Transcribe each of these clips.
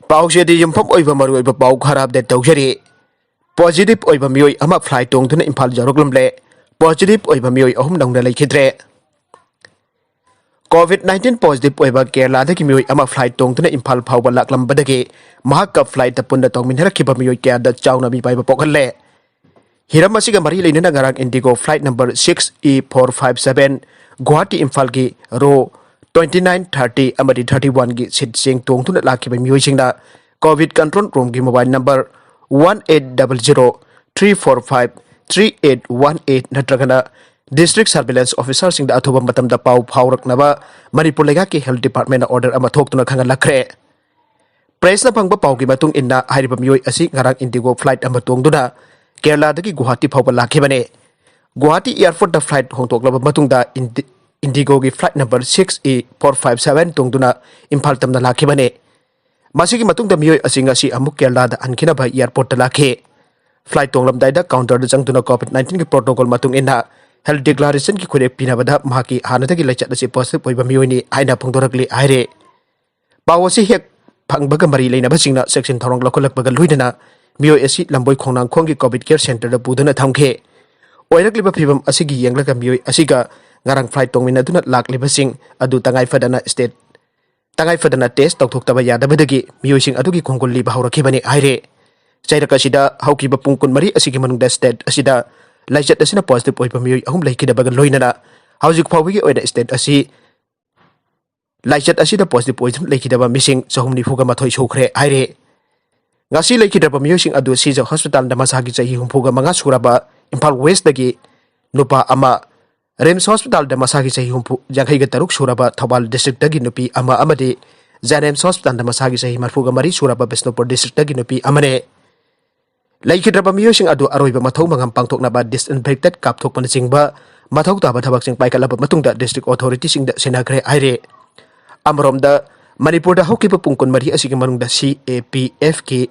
पाउसेदी यमफम ओइबा मरुइबा पाउ खराब दे तौजरी पॉजिटिव ओइबा मियोय अमा फ्लाइट तोंगदुना इम्फाल जरोगलमले पॉजिटिव ओइबा मियोय अहुम नौना लेखिद्रे कोविड-19 पॉजिटिव ओइबा केरलादगी मियोय अमा फ्लाइट तोंगदुना इम्फाल फाउबा लाकलमबदगी महाका फ्लाइट पुन्ना तोंगमिनहरखिबा मियोय क्यादा चाउना मी पाइबा पोखलले हिरम असिगा मरी लेनना ngarang IndiGo flight number 6E457 Guwahati Imphal की रो 29, 30 अमदी 31 की सीट सिंग तोंगतुना लाखिबा मियोयसिंगना कोविड कंट्रोल रूम की मोबाइल नंबर 1800-345-3818 नत्रगना डिस्ट्रिक्ट सर्विलेंस ऑफिसर सिंग अथोबा मतमदा पाउ फाउरकनबा मणिपुर लेगा की हेल्थ डिपार्टमेंट ऑर्डर अमा थोक्तुना खंगलखरे प्रेस न फंगबा पाउ की मतुंग इन्ना हाइरिबा मियोय असि ngarang इंडिगो फ्लाइट अमा तोंगदुना केरला दगी गुवाहाटी फाउबा लाखिबने गुवाहाटी एयरपोर्ट द फ्लाइट होंतोकलबा मतुंगदा इंडिगो की फ्लाइट नंबर 6E457 तोंगदुना इम्फाल तमना लाखिबने मासिगी मतुंगदा मियोय असिंगासी अमुक केरला द अनखिनबा एयरपोर्ट लाखे फ्लाइट तोंगलमदाइदा काउंटर द जंगदुना कोविड-19 की प्रोटोकॉल मतुंग इन्ना हेल्थ डिक्लेरेशन की खुरे पिनाबदा माकी हानदगी लैचदसी पॉजिटिव ओइबा मियोयनी आइना फोंदोरकली आइरे पावसी हेक फंगबगा मरी लेनाबसिंगना सेक्शन थौरंग लखलकबगा लुइदना मियोय असि लंबोय खोंनांग खोंगी कोविड केयर सेंटर द पुदना थमखे ओइरकलिबा फिबम असिगी यंगलगा मियोय असिगा ngarang flight tongminaduna laklibasing adu tangai fadana test tokthokaba yadabadagi miyosing adugi khongolli bahaurakibani aire chairaka haukiba pungkun mari asigi manungda state asida laichat asina positive oiba miyoy ahum laikidabaga loinana haujik phawigi oida state asi laichat asida positive oidum laikidaba missing sahumni fuga mathoi sokhre aire ngasi laikidaba miyosing adu sija hospital da masagi chahi humfuga manga suraba Imphal West dagi nupa ama RIMS hospital द मसागी सही हुंपु जंखैग तरुक सुरबा Thoubal district दगी नुपी अमा अमदे जेनेम्स hospital द मसागी सही मरफुगा मरी सुरबा Bishnupur district दगी नुपी अमने लैखिद्रबा मियोसिंग अदु अरोइबा मथौ मंगम पांगथोकनाबा डिसइनफेक्टेड कापथोकपन सिंगबा मथौ ताबा थबक सिंग पाइकलबा मतुंगदा डिस्ट्रिक्ट अथॉरिटी सिंग द सेनाग्रे आइरे अमरोमदा मणिपुर द हौकिबा पुंगकुन मरी असिगे मनुंगदा CAPF की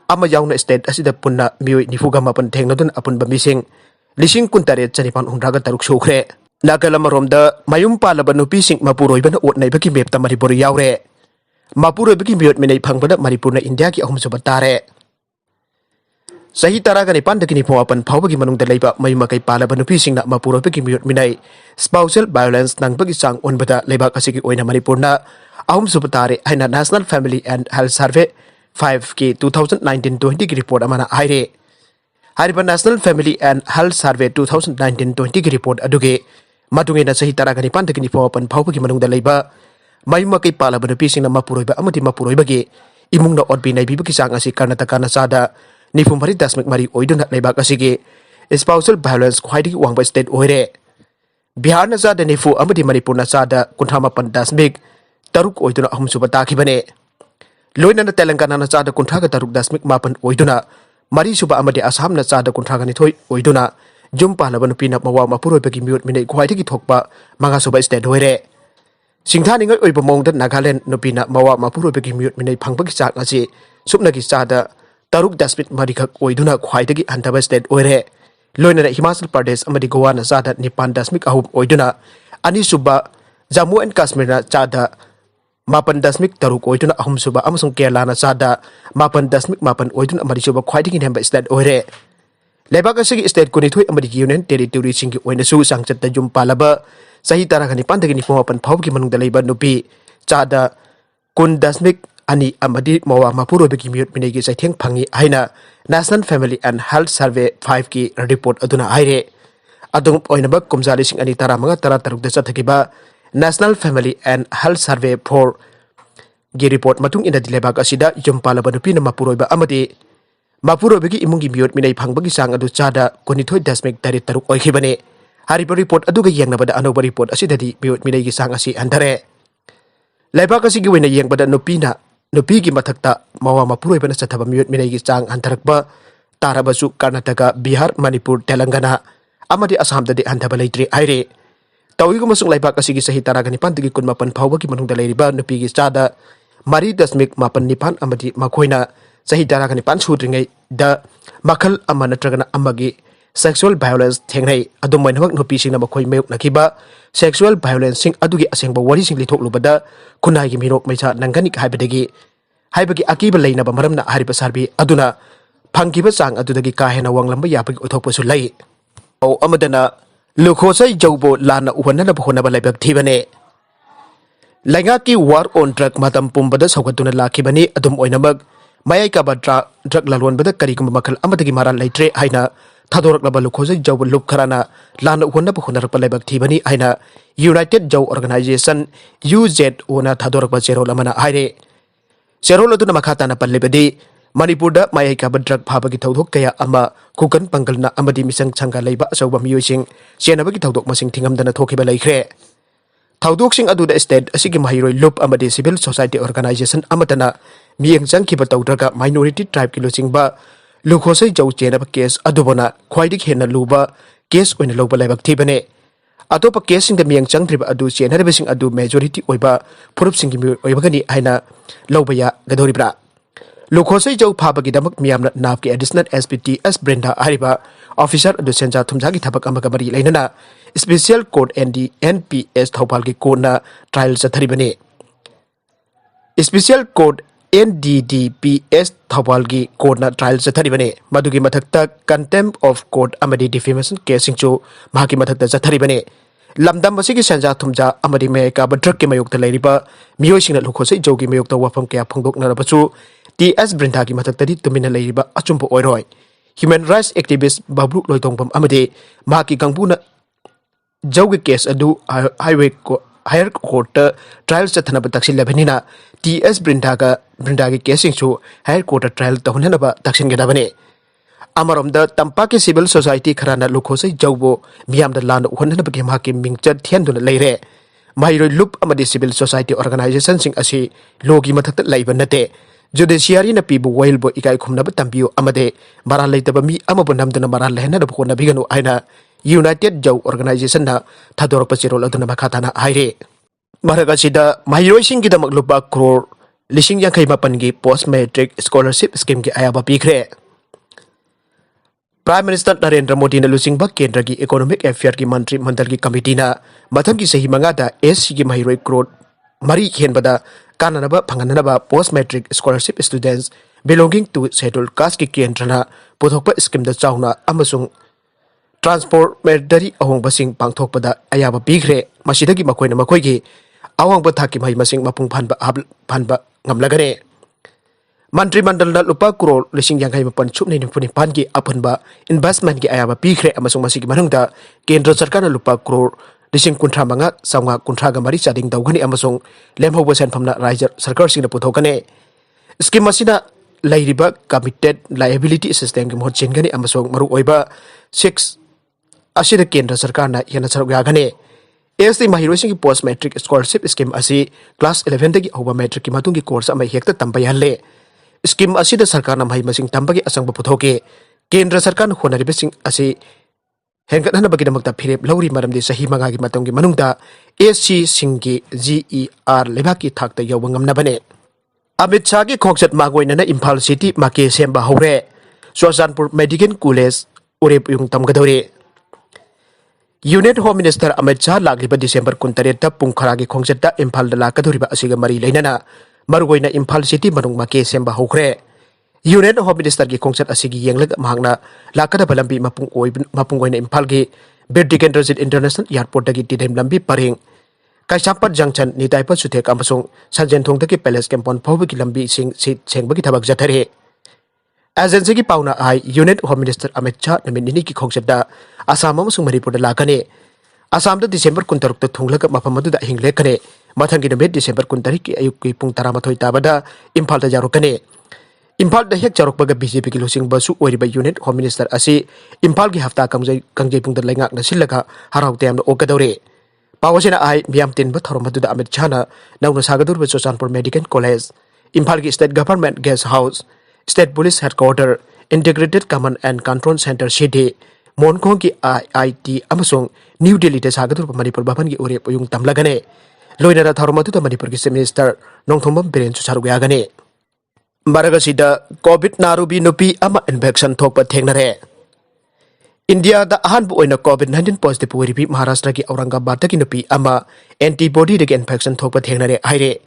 अमा याउना स्टेट असिदा पुन्ना मियोय निफुगा मापन थेंगनदुन अपुनबा मिसिंग लिसिंग कुंतरे चनिपान हुंड्रागा तरुक सोखरे नागलमरोमदा मयुम पालबा नुपीसिंग मपुरोइबना ओटनैबकी मेपता मणिपुर यावरे मपुरोइबकी मियोट मिनै फंगबदा मणिपुरना इंडिया की अहुमसुबा तारे सही तरागा निपान दकी निफोआपन फावबगी मनुंगदा लैबा मयुमकै पालबा नुपीसिंगना मपुरोइबकी मियोट मिनै स्पाउसल वायलेंस नंगबगी चांग ओनबदा लेबाक असिगी ओइना मणिपुरना अहुमसुबा तारे हाइना national family and health survey 5 की 2019-20 की रिपोर्ट अमाना आइरे हारिबा national family and health survey 2019-20 की रिपोर्ट अदुगे मतुंगेना सही तरागनि पांदगनि फोपन फावबगी मनुंगदा लैबा मयुमकै पालबा नुपीसिंगना मपुरोइबा अमदि मपुरोइबगी इमुंगना ओटबि नैबिबगी चांग असि कर्नाटका नचादा 94.3 ओइदुना लैबाक असिगे स्पाउसल वायलेंस ख्वाइदगी वांगबा स्टेट ओइरे बिहार नचादा 94 अमदि मणिपुर नचादा 38.3 तरुक ओइदुना अहुमसुबा ताखिबने लोइनना तेलंगाना नचादा 53.8 ओइदुना मरी सुबा अमदि असम न चादा 53 ओइदुना जुम पालबा नुपीना मवा मपुरोइबगी मियोट मिनै ख्वाइदगी थोकपा मंगा सुबा स्टेट होइरे सिंथानिङै ओइबा मौंगदा नागालैंड नुपीना मवा मपुरोइबगी मियोट मिनै फंगबगी चाक असि सुपनगी चादा 3.8 मरिखक ओइदुना ख्वाइदगी हंथबा स्टेट ओइरे लोइनना हिमाचल प्रदेश अमदि गोवा न चादा 9.8 ओइदुना अनि सुबा जम्मू एंड कश्मीर न चादा 9.3 ओइदुना अहुमसुबा अमसुंग केरला न चादा 9.8 ओइदुना मरिसुबा ख्वाइदगी नेम्बा स्टेट ओइरे लेबाक असigi स्टेट कुनिथोय अमदि यूनियन टेरिटोरी सिंगी ओइनसु सांगचत जुम पालबा सही तरागनि पांदगनि फोपन फावबगी मनुंगदा लैबा नुपी चादा 10.2 अमदि मवा मपुरोइबगी मियोट मिनैगी सैथेंग फंगी हाइना national family and health survey 5 की रिपोर्ट अदुना आइरे अदुम ओइनबा कुमजाली सिंग अनि तरामंगा तरा तरुक द चथकिबा national family and health survey 4 की रिपोर्ट मतुंग इन दिलेबाक असिदा जुम पालबा नुपीना मपुरोइबा अमदि मपुरोइबगी इमुंगी मियोट मिनै फंगबगी चांग अदु चादा 29.3 ओइखिबने हारिबा रिपोर्ट अदुगा येंगनबदा अनोबा रिपोर्ट असिददि मियोट मिनैगी चांग असि हंधरे लेबाक असिगी वइना येंगबदा नुपीगी मथक्ता मवा मपुरोइबना चथबा मियोट मिनैगी चांग हंथरकबा तारबसु कर्नाटका बिहार मणिपुर तेलंगाना अमदि असम ददि हंथबा लैत्रि आइरे तौइगुमसुंग लेबाक असिगी सही तरागनि पांदगी 15 फावबगी मनुंगदा लैरिबा नुपीगी चादा 4.9 अमदि मखोइना सही तरागनि पान सुद्रिङै द मखल अमा नत्रगना अमगी sexual violence थेंगनै अदुमैनमक नुपीसिंगना मखोइ मयुकनखिबा sexual violence Singh अदुगी असेंगबा वरिसिंग लिथोकलुबदा खुनाइगी मिरोक मैसा नंगनि हाइबदगी haibagi akiba leina ba maramna hariba sarbi aduna phangkiba chang adudagi ka hena wanglamba yapagi uthokpasu lai au amadana lukhosai jawbo lana uhana na bhona ba laibak thibane lainga ki war on drug matam pumbada saugatuna lakhibani adum oinamak mayai ka ba drug lalwan bada kari kuma makal amadagi maran laitre haina thadorok laba lukhosai jawbo luk kharana lana uhana bhona rakpa laibak thibani haina United Jaw Organization UZO na thadorok ba zero lamana haire zero laduna makhata na pallibadi Manipurda mayai ka drug phabagi thaudok kaya ama kukan pangalna amadi misang changa leiba asawba miyosing senabagi thaudok masing thingamdana thokiba laikre thaudok sing aduda state asigi mahiroi loop amadi civil society organization amatana miyang changkiba tawdraga minority tribe kilosingba lukhosai jaw chenaba case adubona khwaidik hena luba case oina loba laibak thibane atopa case sing da miyang changtriba adu chenaribasing adu majority oiba phurup singi mi oibagani haina lobaya gadoribra Lukhosai jaw phabagi damak miyamna napki additional SPTS Brenda Hariba officer adu senja thumjagi thabak amaga mari lainana special court NPS thopalgi court na trial chatharibani special court NDDPS thopalgi court na trial chatharibani madugi mathakta contempt of court amadi defamation case singchu mahaki mathakta chatharibani lamdam asigi senja thumja amadi meka badrak ki mayokta leiriba miyosingna lukhosai jawgi mayokta wafam kya phongdokna rabachu TS Brenda ki mathakta tumina leiriba achumpo oiroi human rights activist Bablu Loitongpam amade mahaki gangpuna jawgi case adu higher court trial chathanaba taksin labanina TS Brenda ki case singchu higher court trial tahunanaba taksin gedabane Amaramda Tampaki civil society kharana lukhosai jawbo miyamda lan uhannaba ke mahaki mingchat thianduna leire mahiroi loop amadi civil society organization sing asi logi mathakta laiba nate judiciary na pibu wailbo ikai khumnaba tambiyo amade maran leitaba mi amabu namduna maran lehna da khona biganu aina United Jaw Organization na thadorok pachirol aduna makhatana haire maraga sida mahiroi sing gidamak lupa crore lising yang kai mapan gi post matric scholarship scheme gi ayaba pikre Prime Minister Narendra Modi na lusingba kendra gi economic affair gi mantri mandal gi committee na mathang gi sahi mangada SC gi mahiroi crore mari khenbada kananaba phanganaba post matric scholarship students belonging to scheduled caste ki kendrana puthokpa scheme da chauna amasung transport medari ahongba sing pangthokpada ayaba bigre masidagi makoina makoigi awangba thaki mai masing mapung phanba ngamlagare Mantri Mandal na lupa crore lising yang kai mapan chupni ni pan gi apanba investment gi ayaba bigre amasung masigi manungda kendra sarkar na lupa crore lising kuntra manga sawnga kuntra ga mari chading dawgani amasung lemhobo sen phamna raija sarkar sing na puthokane scheme asina lairiba committed liability system gi mohot chengani amasung maru oiba 6 asida kendra sarkar na yana saruk yagane ST mahiroi sing post matric scholarship scheme asi class 11 dagi hoba matric ki matung gi course ama hekta tambayalle scheme asida sarkar na mahai masing tambagi asang puthoke kendra sarkar na honari besing asi hengatna bagi damakta phirep lauri maramdi sahi mangagi matong gi manungda SC singi GER lebaki thakta yawangam na bane Amit Shah gi khokchat magoina na Imphal City make semba hore Shoshanpur Medical College urep yung tamgadore Unit Home Minister Amit Shah lagliba December 13 ta pungkhara gi khokchat ta Imphal da lakaduriba asiga mari leinana marugoina Imphal City manung make semba hokre Unit Home Minister gi khongchat asigi yenglag mahangna lakada balambi mapunggoina Imphal gi Birdigan Transit International Airport dagi tidem lambi paring Kaisapat Junction ni taipa suthek amasung Sanjenthong dagi Palace Campon phawbi gi lambi sing sengbagi thabak jathare Agency gi pauna ai Unit Home Minister Amit Shah naminini gi khongchat da Assam amasung Manipur da lakane Assam da December 16 ta thunglaga mafam adu da hingle kane mathangi na December 16 ki ayuk ki pung 13 tabada Imphal da jarokane Imphal da hek charokbaga BJP ki losing basu oiriba Unit Home Minister asi Imphal gi hafta kangjai pung da laingak na silaga haraute amna okadore pawasina ai biam tin ba tharomadu da Amit Shah na nawna sagadur ba Shoshanpur Medical College Imphal gi State Government Guest House State Police Headquarter Integrated Command and Control Center CD Monkong ki IIT amasung New Delhi da sagadur ba Manipur baban gi urep yung tamlagane loinara tharomadu da Manipur gi Minister Nongthombam Biren Susarugayagane Maragasida COVID narubi nupi ama infection thokpa thengnare India da ahanbu oina COVID-19 positive wiribi Maharashtra ki Aurangabad ki nupi ama antibody de infection thokpa thengnare haire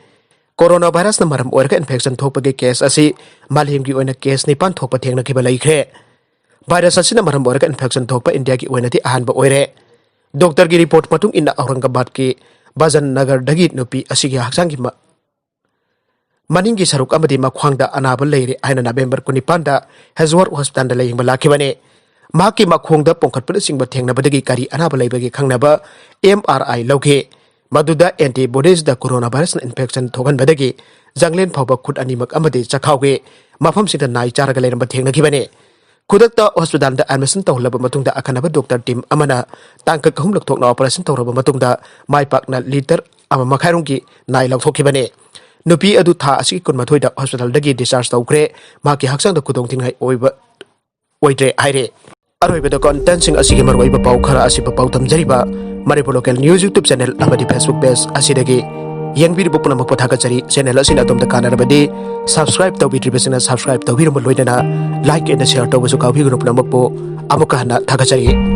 corona virus न मरम ओरका infection थोपगे case असी मालेमगी ओइना case निपान थोप थेंगनखिबा लैख्रे virus असिना मरम ओरका infection थोप India की ओइनाति अहानबा ओइरे doctor की report मतुंग इन्ना औरंगाबाद की बाजन नगर दगी नुपी असिगी हक्सांगी मनिंगी सरुक अमदी मख्वांगदा अनाब लेरे आइना नवेंबर 19 हेजवर हॉस्पिटल लेयिंग लाखिबने माकी मखोंगदा पोंखटपन सिंग थेंगनबदगी करी अनाब लेबगी खंगनबा MRI लौगे मदुदा एंटीबॉडीज द कोरोना वायरस इन्फेक्शन थोगनबदगी जंगलेन फावबा खुद अनिमक अमदी चखावगे मफम सिंदा नाई चारगा लेरंब थेंगनखिबने खुदक्ता हॉस्पिटल द एडमिशन तौलबा मतुंगदा अखनबा डॉक्टर टीम अमना तांक कहूम लखथोकना ऑपरेशन तौरबा मतुंगदा माइपाकना लीटर अमा मखारुंगी नाई लौथोखिबने नुपी अदु था असि कुनमथोइदा हॉस्पिटल दगी डिस्चार्ज तौख्रे माकी हक्सांग खुदोंग थिंगाई ओइद्रे हाइरे अरोइबदा कंटेंट सिंग असिगे मरओइबा पाउ खरा असिबा पाउ तमजरिबा Manipur local news YouTube channel अमदी फेसबुक पेज असिदगी यंगबिरबु पुनमक पथागचरी चैनल असिना अदोमदा कानरबदी सब्सक्राइब तौबिद्रिबसिना सब्सक्राइब तौबिरम लोइदना लाइक एंड शेयर तौबसु काउबिगुनु पुनमकपो अमुका हना थागचरी।